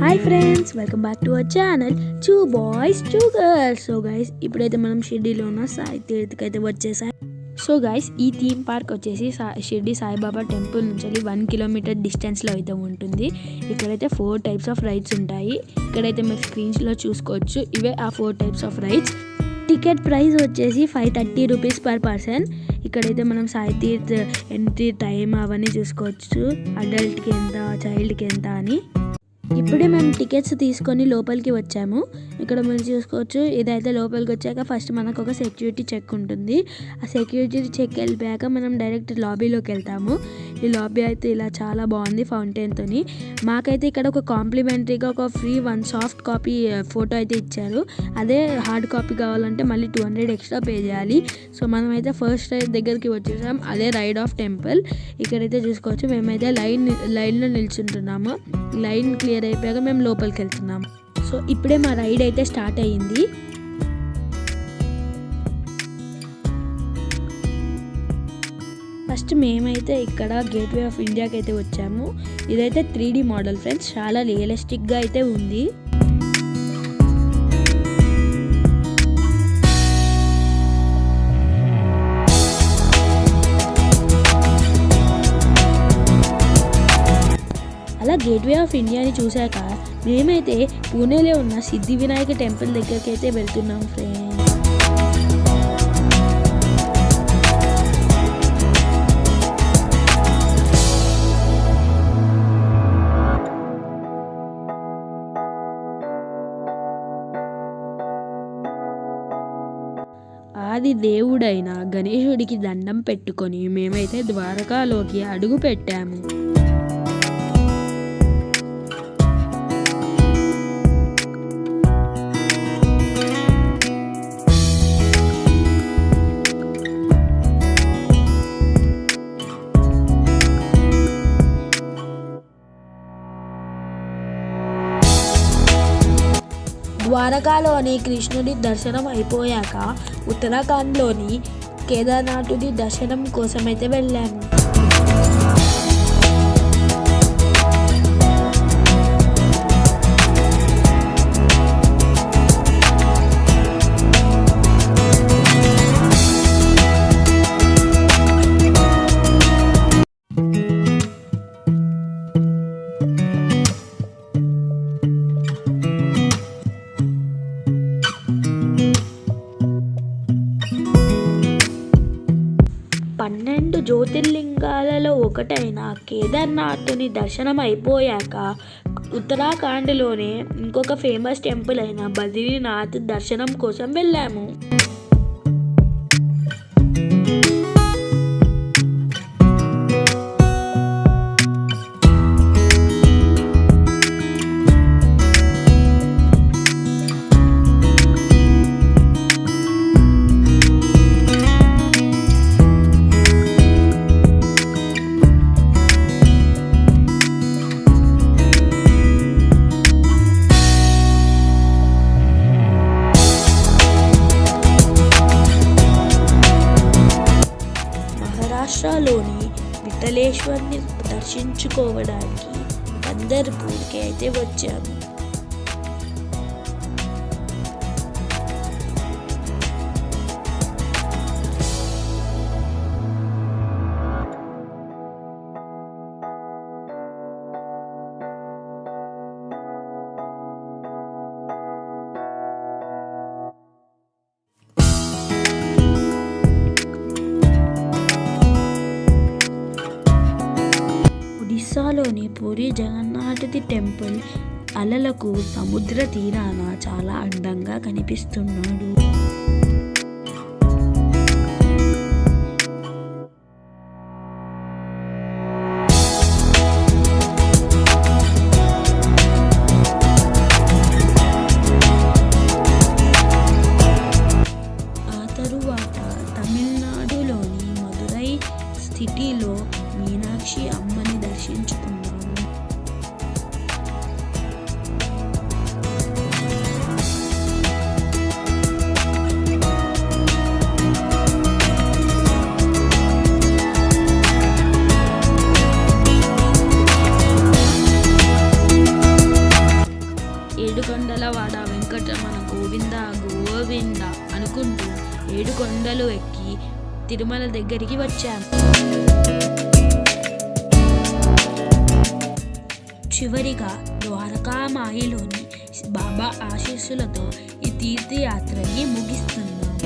Hi friends, welcome back to our channel two boys two girls. So guys, ఇప్పుడైతే మనం షిర్డీలో ఉన్న సాయి తీర్థకి అయితే వచ్చేసాం. సో గైస్, ఈ థీమ్ పార్క్ వచ్చేసి షిర్డీ సాయిబాబా టెంపుల్ నుంచి 1 కిలోమీటర్ డిస్టెన్స్లో అయితే ఉంటుంది. ఇక్కడైతే 4 టైప్స్ ఆఫ్ రైడ్స్ ఉంటాయి. ఇక్కడైతే మీరు స్క్రీన్స్లో చూసుకోవచ్చు. ఇవే ఆ 4 types of rides. Ticket price వచ్చేసి 530 రూపీస్ పర్ పర్సన్. ఇక్కడైతే మనం సాయి తీర్థ్ ఎంట్రీ టైం అవన్నీ చూసుకోవచ్చు. అడల్ట్కి ఎంత, చైల్డ్కి ఎంత అని. ఇప్పుడే మేము టికెట్స్ తీసుకొని లోపలికి వచ్చాము. ఇక్కడ మీరు చూసుకోవచ్చు. ఇదైతే లోపలికి వచ్చాక ఫస్ట్ మనకు ఒక సెక్యూరిటీ చెక్ ఉంటుంది. ఆ సెక్యూరిటీ చెక్ వెళ్ళిపోయాక మనం డైరెక్ట్ లాబీలోకి వెళ్తాము. ఈ లాబీ అయితే ఇలా చాలా బాగుంది ఫౌంటైన్తో. మాకైతే ఇక్కడ ఒక కాంప్లిమెంటరీగా ఒక ఫ్రీ 1 సాఫ్ట్ కాపీ ఫోటో అయితే ఇచ్చారు. అదే హార్డ్ కాపీ కావాలంటే మళ్ళీ 200 ఎక్స్ట్రా పే చేయాలి. సో మనమైతే ఫస్ట్ రైడ్ దగ్గరికి వచ్చేసాం. అదే రైడ్ ఆఫ్ టెంపుల్. ఇక్కడైతే చూసుకోవచ్చు. మేమైతే లైన్లో నిల్చుంటున్నాము. లైన్ క్లియర్ అయిపోయాక మేము లోపలికి వెళ్తున్నాము. సో ఇప్పుడే మా రైడ్ అయితే స్టార్ట్ అయ్యింది. ఫస్ట్ మేమైతే ఇక్కడ గేట్వే ఆఫ్ ఇండియాకి అయితే వచ్చాము. ఇదైతే 3D మోడల్ ఫ్రెండ్స్, చాలా రియలిస్టిక్గా అయితే ఉంది. అలా గేట్వే ఆఫ్ ఇండియాని చూశాక మేమైతే పూణేలో ఉన్న సిద్ధి వినాయక టెంపుల్ దగ్గరికి అయితే వెళ్తున్నాం ఫ్రెండ్స్. ఆది దేవుడైన గణేశుడికి దండం పెట్టుకొని మేమైతే ద్వారకాలోకి అడుగు పెట్టాము. ద్వారకాలోని కృష్ణుడి దర్శనం అయిపోయాక ఉత్తరాఖండ్లోని కేదార్నాథుడి దర్శనం కోసం అయితే వెళ్ళాము. జ్యోతిర్లింగాలలో ఒకటైన కేదార్నాథ్ని దర్శనం అయిపోయాక ఉత్తరాఖండ్లోనే ఇంకొక ఫేమస్ టెంపుల్ అయిన బద్రీనాథ్ దర్శనం కోసం వెళ్ళాము. మహారాష్ట్రలోని విఠలేశ్వర్ని దర్శించుకోవడానికి పందర్పూర్కి అయితే వచ్చాము. ఒడిస్సాలోని పూరి జగన్నాథుడి టెంపుల్ అలలకు సముద్ర తీరాన చాలా అందంగా కనిపిస్తున్నాడు. ఆ తరువాత తమిళనాడులోని మదురై సిటీలో మీనాక్షి అమ్మని దర్శించుకున్నాము. కొండలవాడ వెంకటరమణ గోవింద గోవింద అనుకుంటూ 7 కొండలు ఎక్కి తిరుమల దగ్గరికి వచ్చాం. చివరిగా ద్వారకామాయిలోని బాబా ఆశీస్సులతో ఈ తీర్థయాత్రని ముగిస్తున్నాం.